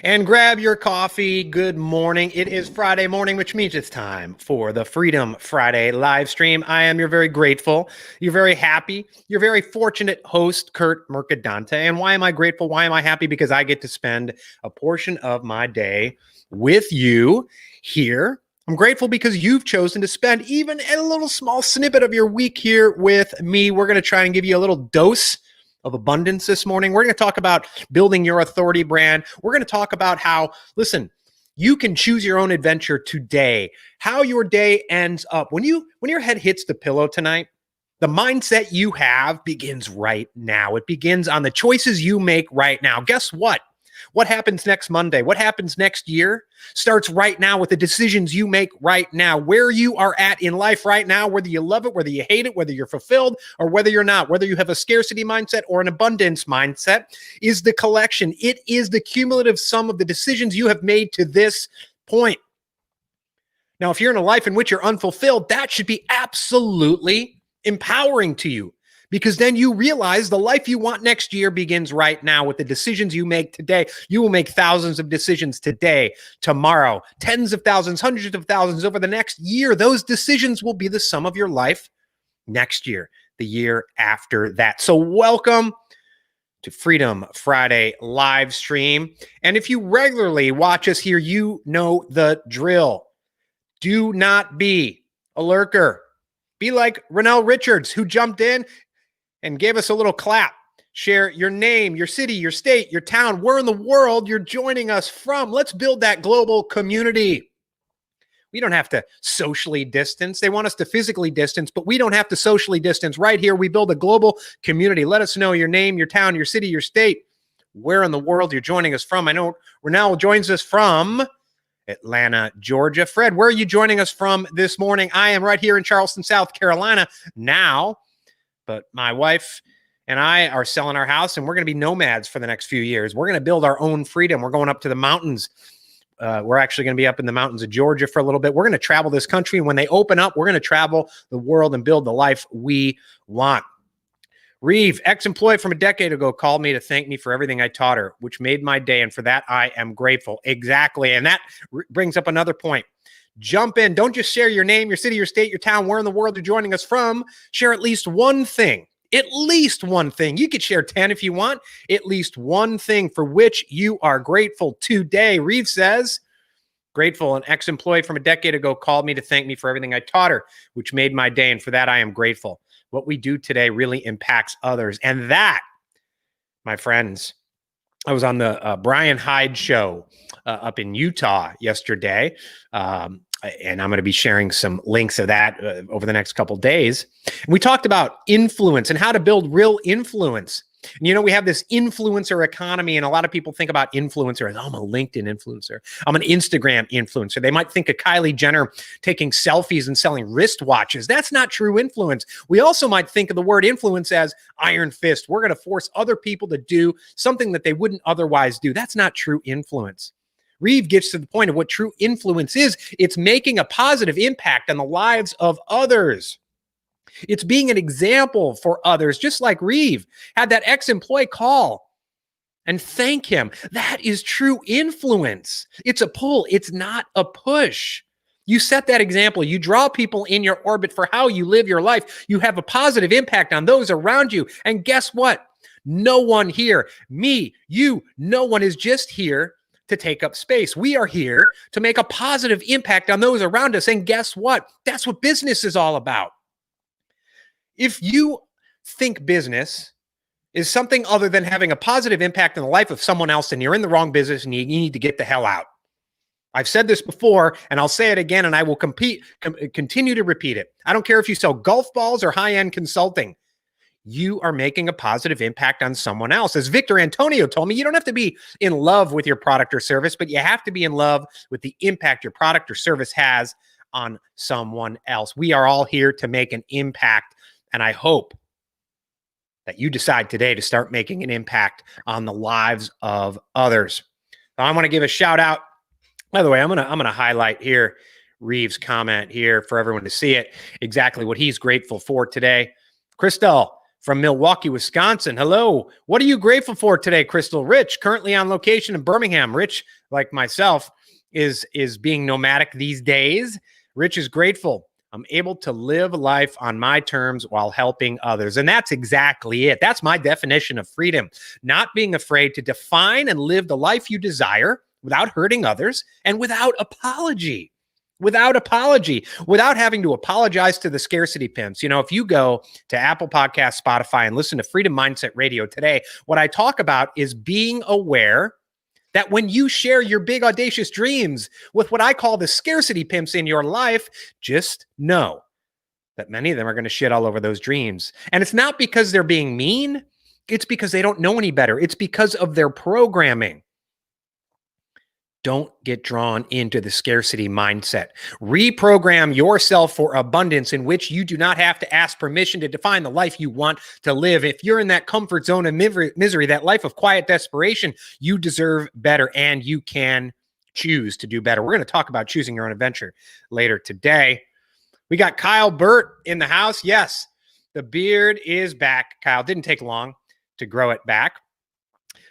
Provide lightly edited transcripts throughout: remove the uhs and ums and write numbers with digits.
And grab your coffee. Good morning. It is Friday morning, which means it's time for the Freedom Friday live stream. I am your very grateful, you're very happy, you're very fortunate host, Kurt Mercadante. And why am I grateful? Why am I happy? Because I get to spend a portion of my day with you here. I'm grateful because you've chosen to spend even a little small snippet of your week here with me. We're going to try and give you a little dose of abundance this morning. We're going to talk about building your authority brand. We're going to talk about how, listen, you can choose your own adventure today, how your day ends up. When your head hits the pillow tonight, the mindset you have begins right now. It begins on the choices you make right now. Guess what? What happens next Monday? What happens next year starts right now with the decisions you make right now. Where you are at in life right now, whether you love it, whether you hate it, whether you're fulfilled or whether you're not, whether you have a scarcity mindset or an abundance mindset, is the collection. It is the cumulative sum of the decisions you have made to this point. Now, if you're in a life in which you're unfulfilled, that should be absolutely empowering to you. Because then you realize the life you want next year begins right now with the decisions you make today. You will make thousands of decisions today, tomorrow, tens of thousands, hundreds of thousands over the next year. Those decisions will be the sum of your life next year, the year after that. So welcome to Freedom Friday live stream. And if you regularly watch us here, you know the drill. Do not be a lurker. Be like Rennell Richards, who jumped in and gave us a little clap. Share your name, your city, your state, your town, where in the world you're joining us from. Let's build that global community. We don't have to socially distance. They want us to physically distance, but we don't have to socially distance. Right here, we build a global community. Let us know your name, your town, your city, your state, where in the world you're joining us from. I know Rennell joins us from Atlanta, Georgia. Fred, where are you joining us from this morning? I am right here in Charleston, South Carolina now. But my wife and I are selling our house, and we're going to be nomads for the next few years. We're going to build our own freedom. We're going up to the mountains. We're actually going to be up in the mountains of Georgia for a little bit. We're going to travel this country. And when they open up, we're going to travel the world and build the life we want. Reeve, ex-employee from a decade ago, called me to thank me for everything I taught her, which made my day. And for that, I am grateful. Exactly. And that brings up another point. Jump in. Don't just share your name, your city, your state, your town, where in the world you're joining us from. Share at least one thing. At least one thing. You could share 10 if you want. At least one thing for which you are grateful today. Reeve says, grateful. An ex-employee from a decade ago called me to thank me for everything I taught her, which made my day. And for that, I am grateful. What we do today really impacts others. And that, my friends, I was on the Brian Hyde show up in Utah yesterday, and I'm going to be sharing some links of that over the next couple of days. And we talked about influence and how to build real influence. And, you know, we have this influencer economy, and a lot of people think about influencer as, oh, I'm a LinkedIn influencer. I'm an Instagram influencer. They might think of Kylie Jenner taking selfies and selling wristwatches. That's not true influence. We also might think of the word influence as iron fist. We're going to force other people to do something that they wouldn't otherwise do. That's not true influence. Reeve gets to the point of what true influence is. It's making a positive impact on the lives of others. It's being an example for others, just like Reeve had that ex-employee call and thank him. That is true influence. It's a pull. It's not a push. You set that example. You draw people in your orbit for how you live your life. You have a positive impact on those around you. And guess what? No one here, me, you, no one is just here to take up space. We are here to make a positive impact on those around us. And guess what? That's what business is all about. If you think business is something other than having a positive impact on the life of someone else, then you're in the wrong business and you need to get the hell out. I've said this before, and I'll say it again, and I will continue to repeat it. I don't care if you sell golf balls or high-end consulting. You are making a positive impact on someone else. As Victor Antonio told me, you don't have to be in love with your product or service, but you have to be in love with the impact your product or service has on someone else. We are all here to make an impact. And I hope that you decide today to start making an impact on the lives of others. I want to give a shout out. By the way, I'm gonna highlight here Reeve's comment here for everyone to see it, exactly what he's grateful for today. Crystal from Milwaukee, Wisconsin. Hello. What are you grateful for today, Crystal? Rich, currently on location in Birmingham. Rich, like myself, is being nomadic these days. Rich is grateful. I'm able to live life on my terms while helping others. And that's exactly it. That's my definition of freedom. Not being afraid to define and live the life you desire without hurting others and without apology. Without having to apologize to the scarcity pimps. You know, if you go to Apple Podcasts, Spotify, and listen to Freedom Mindset Radio today, what I talk about is being aware that when you share your big, audacious dreams with what I call the scarcity pimps in your life, just know that many of them are going to shit all over those dreams. And it's not because they're being mean. It's because they don't know any better. It's because of their programming. Don't get drawn into the scarcity mindset. Reprogram yourself for abundance in which you do not have to ask permission to define the life you want to live. If you're in that comfort zone of misery, that life of quiet desperation, you deserve better and you can choose to do better. We're going to talk about choosing your own adventure later today. We got Kyle Burt in the house. Yes, the beard is back. Kyle, didn't take long to grow it back.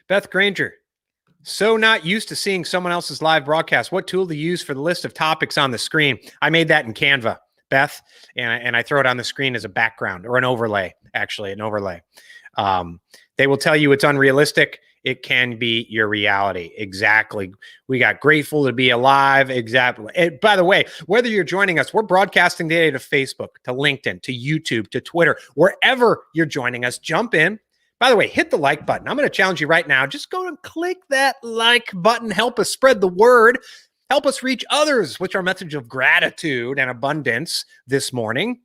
Beth Granger. So not used to seeing someone else's live broadcast. What tool to use for the list of topics on the screen? I made that in Canva, Beth, and I throw it on the screen as a background or an overlay, actually, an overlay. They will tell you it's unrealistic. It can be your reality. Exactly. We got grateful to be alive. Exactly. And by the way, whether you're joining us, we're broadcasting today to Facebook, to LinkedIn, to YouTube, to Twitter, wherever you're joining us, jump in. By the way, hit the like button. I'm going to challenge you right now. Just go and click that like button. Help us spread the word. Help us reach others with our message of gratitude and abundance this morning.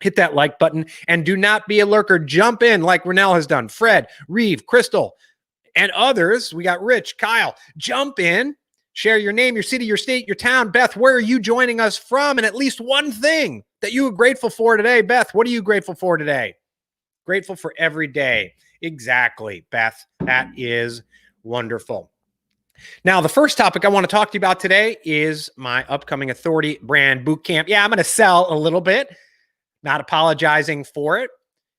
Hit that like button and do not be a lurker. Jump in like Rennell has done. Fred, Reeve, Crystal, and others. We got Rich, Kyle. Jump in. Share your name, your city, your state, your town. Beth, where are you joining us from? And at least one thing that you are grateful for today. Beth, what are you grateful for today? Grateful for every day. Exactly, Beth. That is wonderful. Now, the first topic I want to talk to you about today is my upcoming Authority Brand Bootcamp. Yeah, I'm going to sell a little bit, not apologizing for it.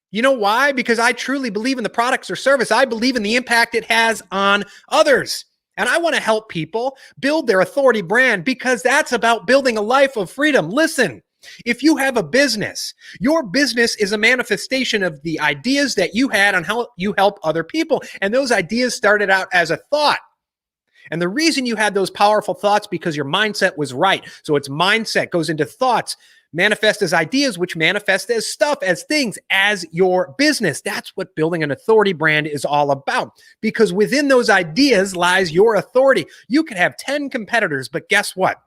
You know why? Because I truly believe in the products or service. I believe in the impact it has on others. And I want to help people build their authority brand because that's about building a life of freedom. Listen. If you have a business, your business is a manifestation of the ideas that you had on how you help other people. And those ideas started out as a thought. And the reason you had those powerful thoughts because your mindset was right. So it's mindset goes into thoughts, manifest as ideas, which manifest as stuff, as things, as your business. That's what building an authority brand is all about. Because within those ideas lies your authority. You could have 10 competitors, but guess what?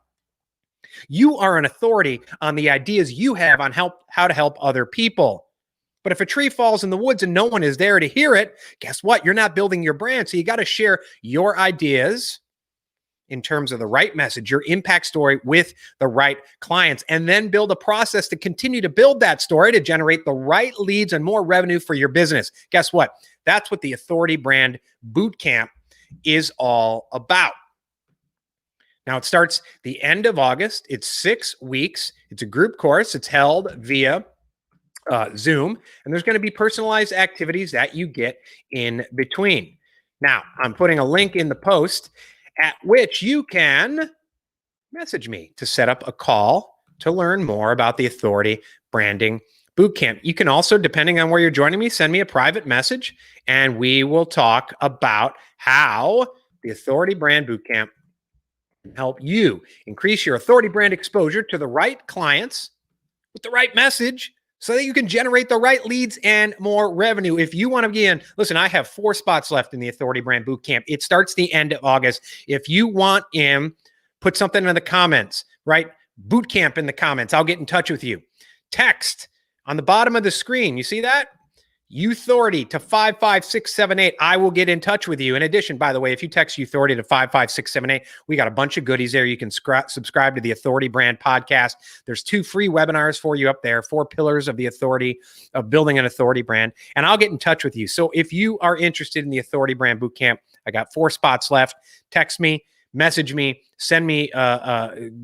You are an authority on the ideas you have on how to help other people. But if a tree falls in the woods and no one is there to hear it, guess what? You're not building your brand. So you got to share your ideas in terms of the right message, your impact story with the right clients, and then build a process to continue to build that story to generate the right leads and more revenue for your business. Guess what? That's what the Authority Brand Bootcamp is all about. Now, it starts the end of August. It's 6 weeks. It's a group course. It's held via Zoom, and there's going to be personalized activities that you get in between. Now, I'm putting a link in the post at which you can message me to set up a call to learn more about the Authority Branding Bootcamp. You can also, depending on where you're joining me, send me a private message, and we will talk about how the Authority Brand Bootcamp help you increase your authority brand exposure to the right clients with the right message so that you can generate the right leads and more revenue. If you want to be in, listen, I have 4 spots left in the Authority Brand Bootcamp. It starts the end of August. If you want in, put something in the comments, right? Bootcamp in the comments. I'll get in touch with you. Text on the bottom of the screen. You see that? Authority to 55678. I will get in touch with you. In addition, by the way, if you text Authority to 55678, we got a bunch of goodies there. You can subscribe to the Authority Brand Podcast. There's 2 free webinars for you up there, 4 pillars of the authority of building an authority brand. And I'll get in touch with you. So if you are interested in the Authority Brand Bootcamp, I got 4 spots left. Text me, message me, send me,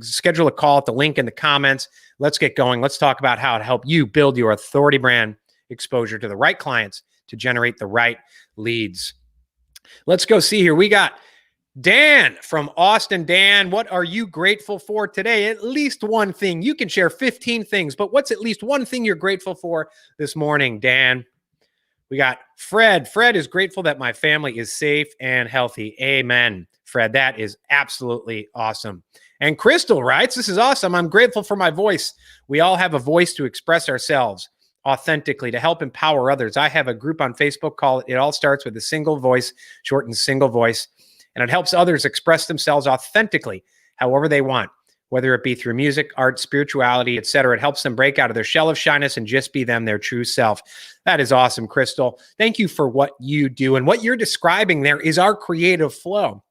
schedule a call at the link in the comments. Let's get going. Let's talk about how to help you build your authority brand exposure to the right clients to generate the right leads. Let's go see here. We got Dan from Austin. Dan, what are you grateful for today? At least one thing. You can share 15 things, but what's at least one thing you're grateful for this morning, Dan? We got Fred. Fred is grateful that my family is safe and healthy. Amen. Fred, that is absolutely awesome. And Crystal writes, this is awesome. I'm grateful for my voice. We all have a voice to express ourselves authentically, to help empower others. I have a group on Facebook called It All Starts with a Single Voice, shortened Single Voice, and it helps others express themselves authentically, however they want, whether it be through music, art, spirituality, etc. It helps them break out of their shell of shyness and just be them, their true self. That is awesome, Crystal. Thank you for what you do. And what you're describing there is our creative flow.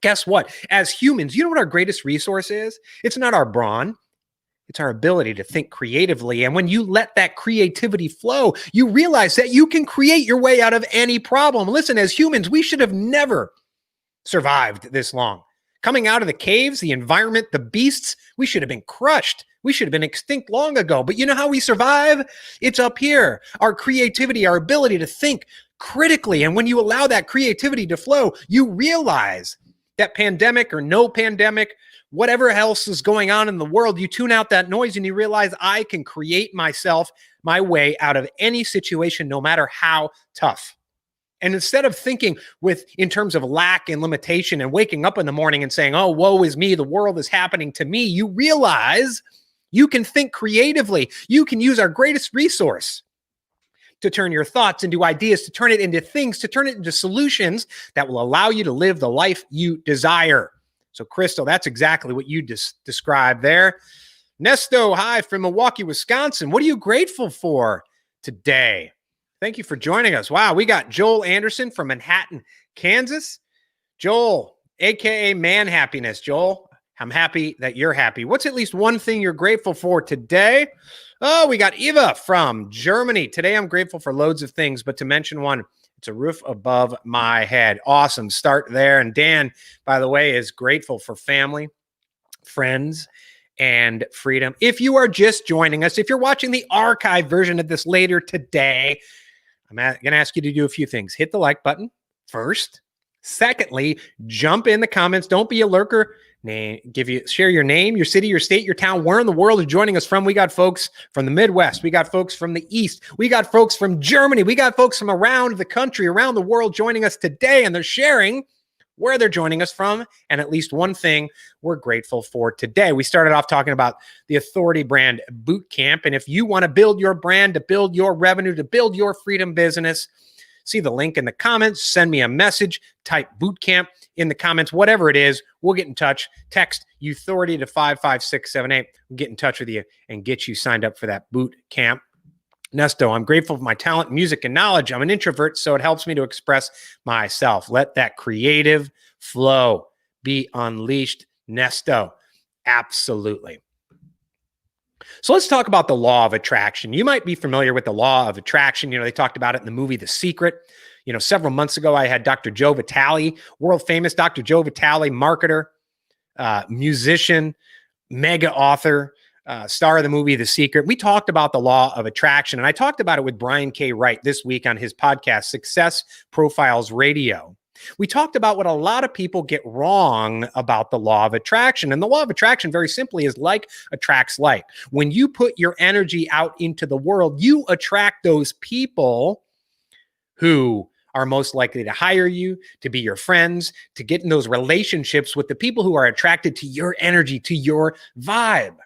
Guess what? As humans, you know what our greatest resource is? It's not our brawn. It's our ability to think creatively. And when you let that creativity flow, you realize that you can create your way out of any problem. Listen, as humans, we should have never survived this long. Coming out of the caves, the environment, the beasts, we should have been crushed. We should have been extinct long ago. But you know how we survive? It's up here. Our creativity, our ability to think critically. And when you allow that creativity to flow, you realize that pandemic or no pandemic, whatever else is going on in the world, you tune out that noise and you realize I can create myself, my way out of any situation, no matter how tough. And instead of thinking in terms of lack and limitation and waking up in the morning and saying, oh, woe is me, the world is happening to me, you realize you can think creatively. You can use our greatest resource to turn your thoughts into ideas, to turn it into things, to turn it into solutions that will allow you to live the life you desire. So, Crystal, that's exactly what you described there. Nesto, hi from Milwaukee, Wisconsin. What are you grateful for today? Thank you for joining us. Wow, we got Joel Anderson from Manhattan, Kansas. Joel, aka Man Happiness. Joel, I'm happy that you're happy. What's at least one thing you're grateful for today? Oh, we got Eva from Germany. Today, I'm grateful for loads of things, but to mention one, it's a roof above my head. Awesome. Start there. And Dan, by the way, is grateful for family, friends, and freedom. If you are just joining us, if you're watching the archive version of this later today, I'm going to ask you to do a few things. Hit the like button first. Secondly, jump in the comments. Don't be a lurker. Share your name, your city, your state, your town. Where in the world are joining us from? We got folks from the Midwest. We got folks from the East. We got folks from Germany. We got folks from around the country, around the world joining us today, and they're sharing where they're joining us from and at least one thing we're grateful for today. We started off talking about the Authority Brand Bootcamp, and if you want to build your brand, to build your revenue, to build your freedom business, see the link in the comments, send me a message, type bootcamp in the comments, whatever it is, we'll get in touch. Text Authority to 55678. We'll get in touch with you and get you signed up for that boot camp. Nesto, I'm grateful for my talent, music, and knowledge. I'm an introvert, so it helps me to express myself. Let that creative flow be unleashed. Nesto, absolutely. So let's talk about the law of attraction. You might be familiar with the law of attraction. You know, they talked about it in the movie The Secret. You know, several months ago, I had Dr. Joe Vitale, world famous Dr. Joe Vitale, marketer, musician, mega author, star of the movie The Secret. We talked about the law of attraction, and I talked about it with Brian K. Wright this week on his podcast, Success Profiles Radio. We talked about what a lot of people get wrong about the law of attraction. And the law of attraction, very simply, is like attracts like. When you put your energy out into the world, you attract those people who are most likely to hire you, to be your friends, to get in those relationships with the people who are attracted to your energy, to your vibe.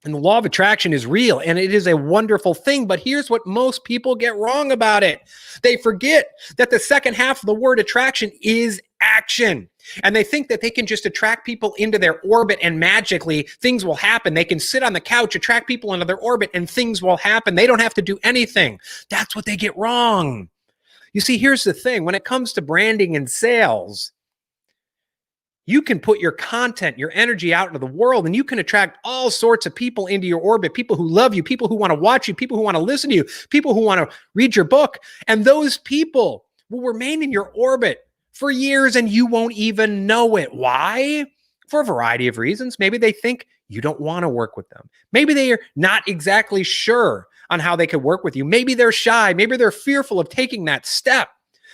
And the law of attraction is real, and it is a wonderful thing. But here's what most people get wrong about it. They forget that the second half of the word attraction is action. And they think that they can just attract people into their orbit and magically things will happen. They can sit on the couch, attract people into their orbit, and things will happen. They don't have to do anything. That's what they get wrong. You see, here's the thing. When it comes to branding and sales, you can put your content, your energy out into the world, and you can attract all sorts of people into your orbit, people who love you, people who want to watch you, people who want to listen to you, people who want to read your book. And those people will remain in your orbit for years and you won't even know it. Why? For a variety of reasons. Maybe they think you don't want to work with them. Maybe they are not exactly sure on how they could work with you. Maybe they're shy. Maybe they're fearful of taking that step.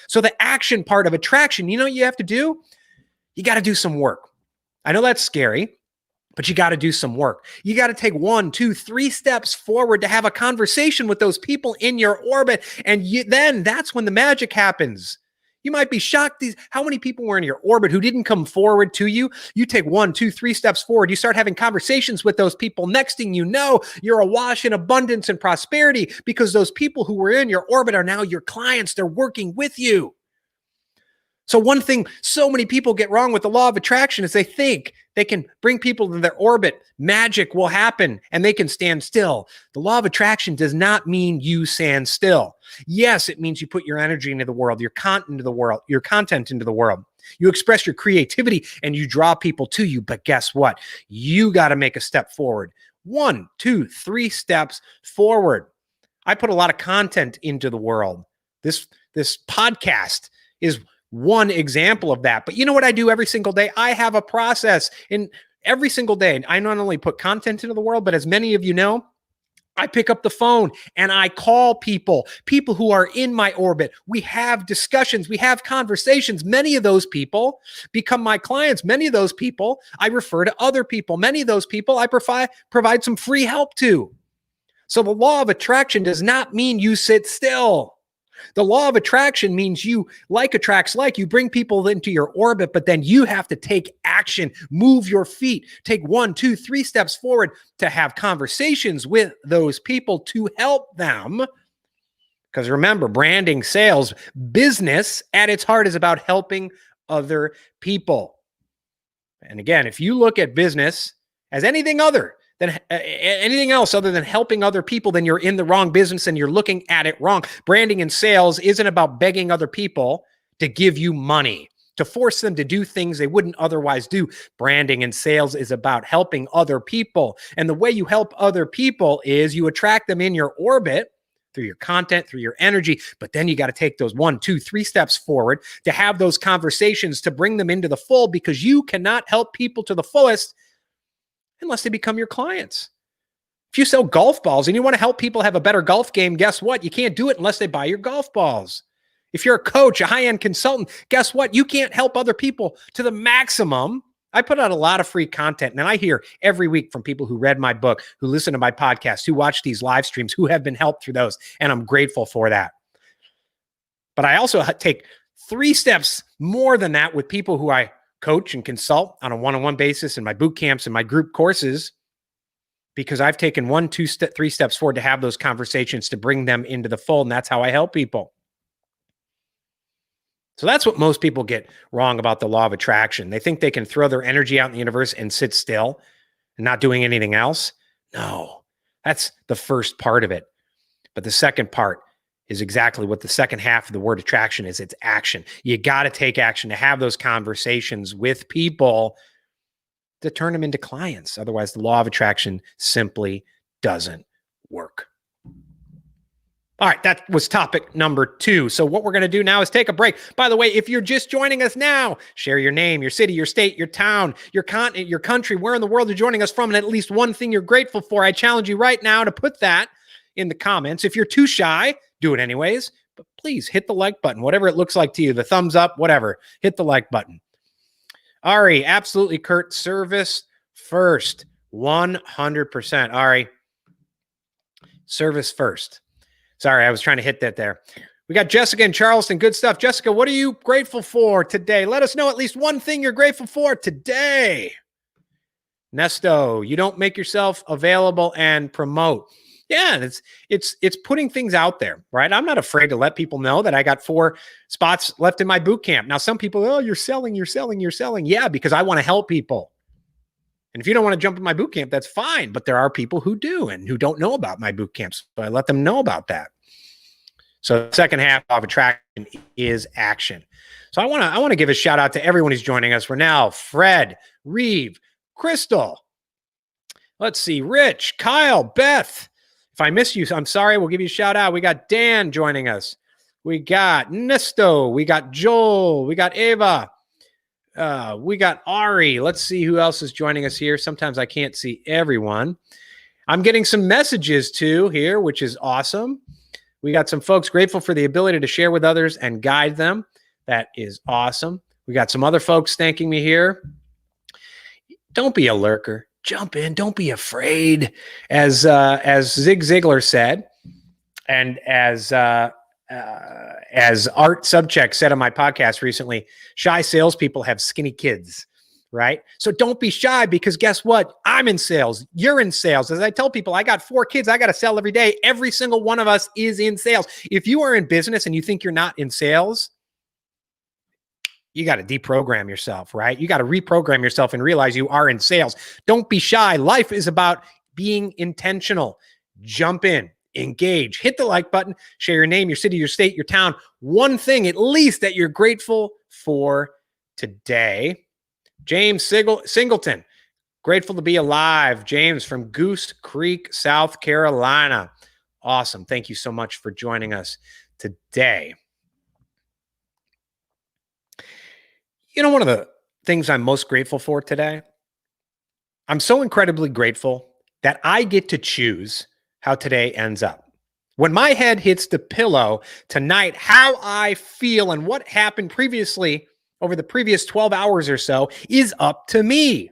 So the action part of attraction, you know what you have to do? You got to do some work. I know that's scary, but you got to do some work. You got to take 1, 2, 3 steps forward to have a conversation with those people in your orbit. And then that's when the magic happens. You might be shocked how many people were in your orbit who didn't come forward to you. You take 1, 2, 3 steps forward. You start having conversations with those people. Next thing you know, you're awash in abundance and prosperity because those people who were in your orbit are now your clients. They're working with you. So one thing so many people get wrong with the law of attraction is they think they can bring people to their orbit. Magic will happen and they can stand still. The law of attraction does not mean you stand still. Yes, it means you put your energy into the world, your content into the world, You express your creativity and you draw people to you. But guess what? You got to make a step forward. 1, 2, 3 steps forward. I put a lot of content into the world. This podcast is one example of that. But you know what I do every single day? I have a process in every single day. I not only put content into the world, but as many of you know, I pick up the phone and I call people who are in my orbit. We have discussions. We have conversations. Many of those people become my clients. Many of those people I refer to other people. Many of those people I provide some free help to. So the law of attraction does not mean you sit still. The law of attraction means you like attracts like. You bring people into your orbit, but then you have to take action, move your feet, take 1, 2, 3 steps forward to have conversations with those people to help them. Because remember, branding, sales, business at its heart is about helping other people. And again, if you look at business as anything else other than helping other people, then you're in the wrong business and you're looking at it wrong. Branding and sales isn't about begging other people to give you money, to force them to do things they wouldn't otherwise do. Branding and sales is about helping other people. And the way you help other people is you attract them in your orbit through your content, through your energy, but then you got to take those 1, 2, 3 steps forward to have those conversations to bring them into the full, because you cannot help people to the fullest unless they become your clients. If you sell golf balls and you want to help people have a better golf game, guess what? You can't do it unless they buy your golf balls. If you're a coach, a high-end consultant, guess what? You can't help other people to the maximum. I put out a lot of free content, and I hear every week from people who read my book, who listen to my podcast, who watch these live streams, who have been helped through those, and I'm grateful for that. But I also take 3 steps more than that with people who I coach and consult on a one-on-one basis in my boot camps and my group courses, because I've taken 1, 2, 3 steps forward to have those conversations to bring them into the fold. And that's how I help people. So that's what most people get wrong about the law of attraction. They think they can throw their energy out in the universe and sit still and not doing anything else. No, that's the first part of it. But the second part is exactly what the second half of the word attraction is. It's action. You got to take action to have those conversations with people to turn them into clients. Otherwise, the law of attraction simply doesn't work. All right, that was topic number 2. So what we're going to do now is take a break. By the way, if you're just joining us now, share your name, your city, your state, your town, your continent, your country, where in the world you're joining us from, and at least one thing you're grateful for. I challenge you right now to put that in the comments. If you're too shy, do it anyways, but please hit the like button, whatever it looks like to you, the thumbs up, whatever, hit the like button. Ari, absolutely, Kurt, service first, 100%. Ari, service first. Sorry, I was trying to hit that there. We got Jessica in Charleston. Good stuff. Jessica, what are you grateful for today? Let us know at least one thing you're grateful for today. Nesto, you don't make yourself available and promote. Yeah, it's putting things out there, right? I'm not afraid to let people know that I got 4 spots left in my boot camp. Now, some people, oh, you're selling. Yeah, because I want to help people. And if you don't want to jump in my boot camp, that's fine. But there are people who do and who don't know about my boot camps. So I let them know about that. So the second half of attraction is action. So I want to give a shout out to everyone who's joining us. Renell, Fred, Reeve, Crystal. Let's see, Rich, Kyle, Beth. If I miss you, I'm sorry. We'll give you a shout out. We got Dan joining us. We got Nesto. We got Joel. We got Ava. We got Ari. Let's see who else is joining us here. Sometimes I can't see everyone. I'm getting some messages too here, which is awesome. We got some folks grateful for the ability to share with others and guide them. That is awesome. We got some other folks thanking me here. Don't be a lurker. Jump in. Don't be afraid. As Zig Ziglar said, and as Art Subcheck said on my podcast recently, shy salespeople have skinny kids. Right? So don't be shy, because guess what? I'm in sales. You're in sales. As I tell people, I got 4 kids. I got to sell every day. Every single one of us is in sales. If you are in business and you think you're not in sales, you got to deprogram yourself, right? You got to reprogram yourself and realize you are in sales. Don't be shy. Life is about being intentional. Jump in, engage, hit the like button, share your name, your city, your state, your town. One thing at least that you're grateful for today. James Singleton, grateful to be alive. James from Goose Creek, South Carolina. Awesome. Thank you so much for joining us today. You know, one of the things I'm most grateful for today, I'm so incredibly grateful that I get to choose how today ends up. When my head hits the pillow tonight, how I feel and what happened previously over the previous 12 hours or so is up to me.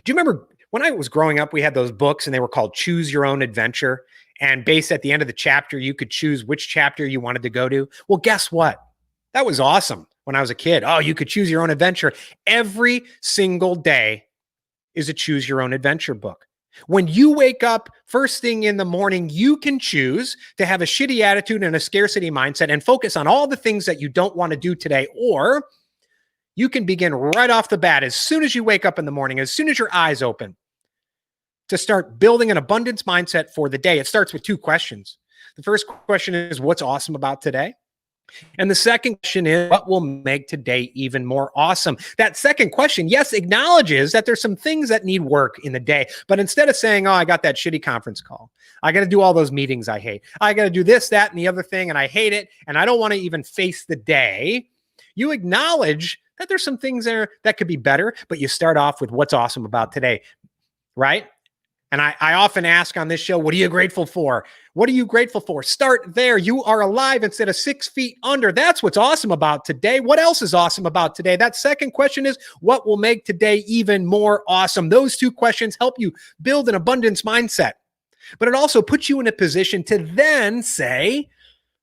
Do you remember when I was growing up, we had those books and they were called Choose Your Own Adventure. And based at the end of the chapter, you could choose which chapter you wanted to go to. Well, guess what? That was awesome when I was a kid. Oh, you could choose your own adventure. Every single day is a Choose Your Own Adventure book. When you wake up first thing in the morning, you can choose to have a shitty attitude and a scarcity mindset and focus on all the things that you don't want to do today, or you can begin right off the bat, as soon as you wake up in the morning, as soon as your eyes open, to start building an abundance mindset for the day. It starts with 2 questions. The first question is, what's awesome about today? And the second question is, what will make today even more awesome? That second question, yes, acknowledges that there's some things that need work in the day. But instead of saying, oh, I got that shitty conference call, I got to do all those meetings I hate, I got to do this, that, and the other thing, and I hate it, and I don't want to even face the day, you acknowledge that there's some things there that could be better, but you start off with what's awesome about today, right? And I often ask on this show, what are you grateful for? What are you grateful for? Start there. You are alive instead of 6 feet under. That's what's awesome about today. What else is awesome about today? That second question is, what will make today even more awesome? Those 2 questions help you build an abundance mindset. But it also puts you in a position to then say,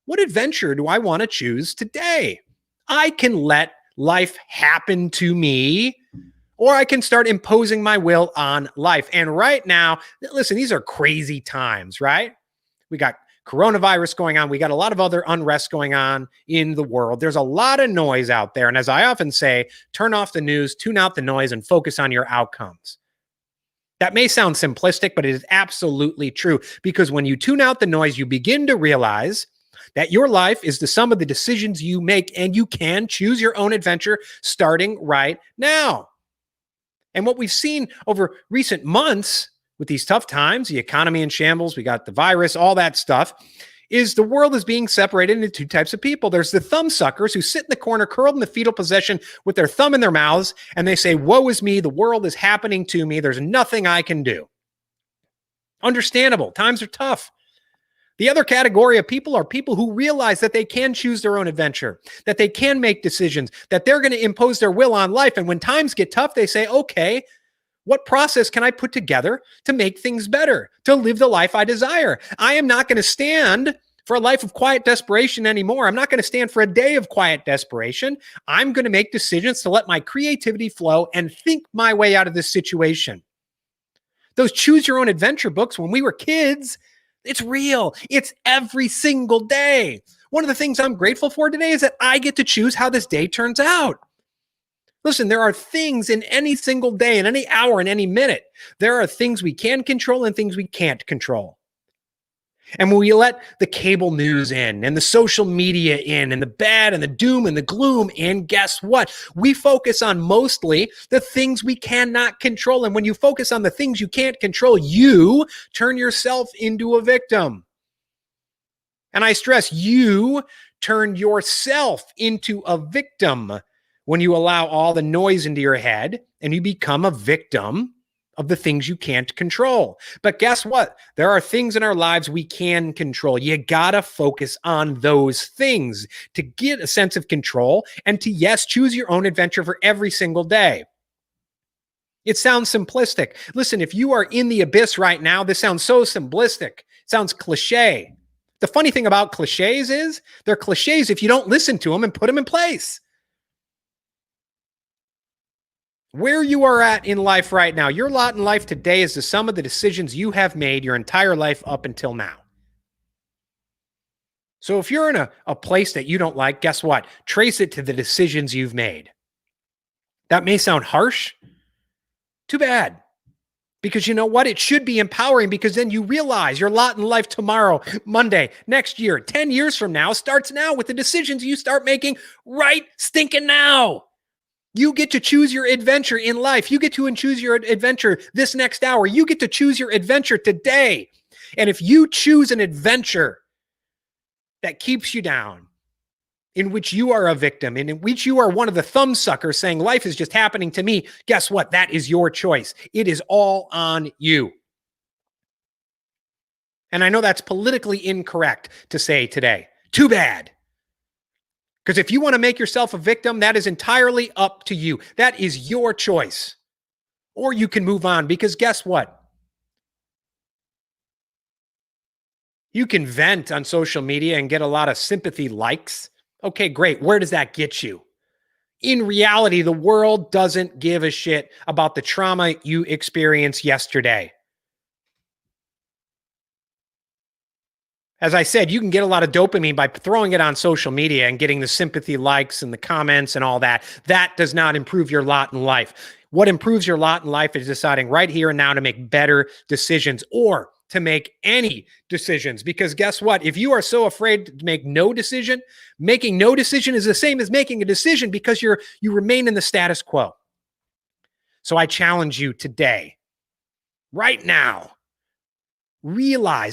what adventure do I want to choose today? I can let life happen to me, or I can start imposing my will on life. And right now, listen, these are crazy times, right? We got coronavirus going on. We got a lot of other unrest going on in the world. There's a lot of noise out there. And as I often say, turn off the news, tune out the noise, and focus on your outcomes. That may sound simplistic, but it is absolutely true, because when you tune out the noise, you begin to realize that your life is the sum of the decisions you make, and you can choose your own adventure starting right now. And what we've seen over recent months with these tough times, the economy in shambles, we got the virus, all that stuff, is the world is being separated into 2 types of people. There's the thumb suckers who sit in the corner, curled in the fetal position with their thumb in their mouths, and they say, woe is me, the world is happening to me, there's nothing I can do. Understandable, times are tough. The other category of people are people who realize that they can choose their own adventure, that they can make decisions, that they're going to impose their will on life. And when times get tough, they say, okay, what process can I put together to make things better, to live the life I desire? I am not going to stand for a life of quiet desperation anymore. I'm not going to stand for a day of quiet desperation. I'm going to make decisions to let my creativity flow and think my way out of this situation. Those Choose Your Own Adventure books, when we were kids, it's real. It's every single day. One of the things I'm grateful for today is that I get to choose how this day turns out. Listen, there are things in any single day, in any hour, in any minute. There are things we can control and things we can't control. And when we let the cable news in and the social media in and the bad and the doom and the gloom in, guess what? We focus on mostly the things we cannot control. And when you focus on the things you can't control, you turn yourself into a victim. And I stress, you turn yourself into a victim when you allow all the noise into your head and you become a victim of the things you can't control. But guess what? There are things in our lives we can control. You gotta focus on those things to get a sense of control and to, yes, choose your own adventure for every single day. It sounds simplistic. Listen, if you are in the abyss right now, this sounds so simplistic. It sounds cliche. The funny thing about cliches is they're cliches if you don't listen to them and put them in place. Where you are at in life right now, your lot in life today is the sum of the decisions you have made your entire life up until now. So if you're in a place that you don't like, guess what? Trace it to the decisions you've made. That may sound harsh. Too bad. Because you know what? It should be empowering, because then you realize your lot in life tomorrow, Monday, next year, 10 years from now starts now with the decisions you start making right stinking now. You get to choose your adventure in life. You get to choose your adventure this next hour. You get to choose your adventure today. And if you choose an adventure that keeps you down, in which you are a victim, and in which you are one of the thumbsuckers saying life is just happening to me, guess what? That is your choice. It is all on you. And I know that's politically incorrect to say today. Too bad. Because if you want to make yourself a victim, that is entirely up to you. That is your choice. Or you can move on, because guess what? You can vent on social media and get a lot of sympathy likes. Okay, great. Where does that get you? In reality, the world doesn't give a shit about the trauma you experienced yesterday. As I said, you can get a lot of dopamine by throwing it on social media and getting the sympathy likes and the comments and all that. That does not improve your lot in life. What improves your lot in life is deciding right here and now to make better decisions, or to make any decisions. Because guess what? If you are so afraid to make no decision, making no decision is the same as making a decision, because you remain in the status quo. So I challenge you today, right now,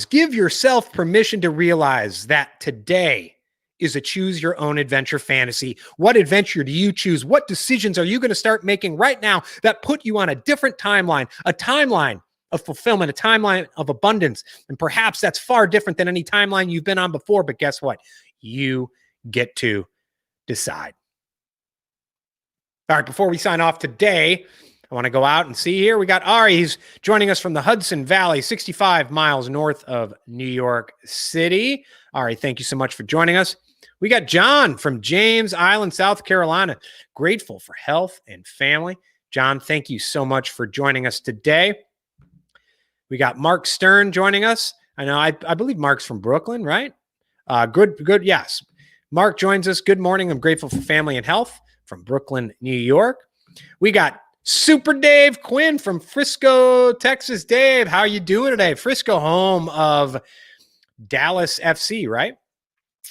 give yourself permission to realize that today is a choose your own adventure fantasy. What adventure do you choose? What decisions are you going to start making right now that put you on a different timeline, a timeline of fulfillment, a timeline of abundance? And perhaps that's far different than any timeline you've been on before, but guess what? You get to decide. All right, before we sign off today, I want to go out and see here. We got Ari. He's joining us from the Hudson Valley, 65 miles north of New York City. Ari, thank you so much for joining us. We got John from James Island, South Carolina. Grateful for health and family. John, thank you so much for joining us today. We got Mark Stern joining us. I know, I believe Mark's from Brooklyn, right? Good. Yes. Mark joins us. Good morning. I'm grateful for family and health from Brooklyn, New York. We got Super Dave Quinn from Frisco, Texas. Dave, how are you doing today? Frisco, home of Dallas FC, right?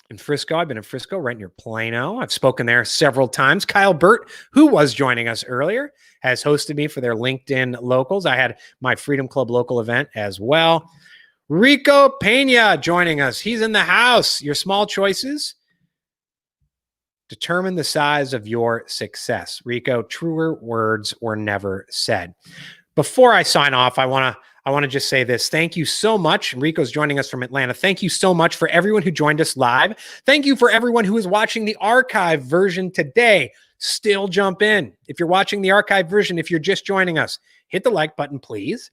In Frisco. I've been in Frisco, right near Plano. I've spoken there several times. Kyle Burt, who was joining us earlier, has hosted me for their LinkedIn locals. I had my Freedom Club local event as well. Rico Pena joining us. He's in the house. Your small choices determine the size of your success. Rico, truer words were never said. Before I sign off, I want to just say this. Thank you so much. Rico's joining us from Atlanta. Thank you so much for everyone who joined us live. Thank you for everyone who is watching the archive version today. Still jump in. If you're watching the archive version, if you're just joining us, hit the like button, please.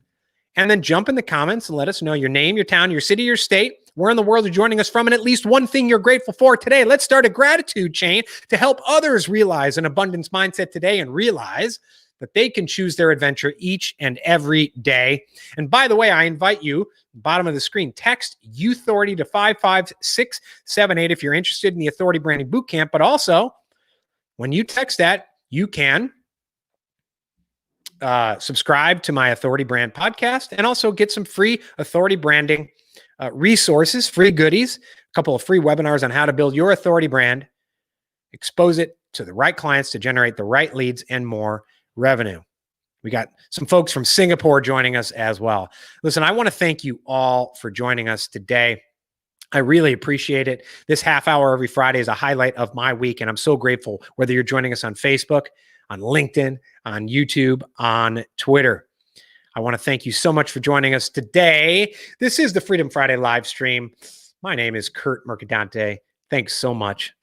And then jump in the comments and let us know your name, your town, your city, your state, where in the world you're joining us from, and at least one thing you're grateful for today. Let's start a gratitude chain to help others realize an abundance mindset today and realize that they can choose their adventure each and every day. And by the way, I invite you, bottom of the screen, text Authority to 55678 if you're interested in the Authority Branding Bootcamp. But also, when you text that, you can subscribe to my Authority Brand podcast and also get some free Authority Branding resources, free goodies, a couple of free webinars on how to build your authority brand, expose it to the right clients to generate the right leads and more revenue. We got some folks from Singapore joining us as well. Listen, I want to thank you all for joining us today. I really appreciate it. This half hour every Friday is a highlight of my week, and I'm so grateful whether you're joining us on Facebook, on LinkedIn, on YouTube, on Twitter. I want to thank you so much for joining us today. This is the Freedom Friday live stream. My name is Kurt Mercadante. Thanks so much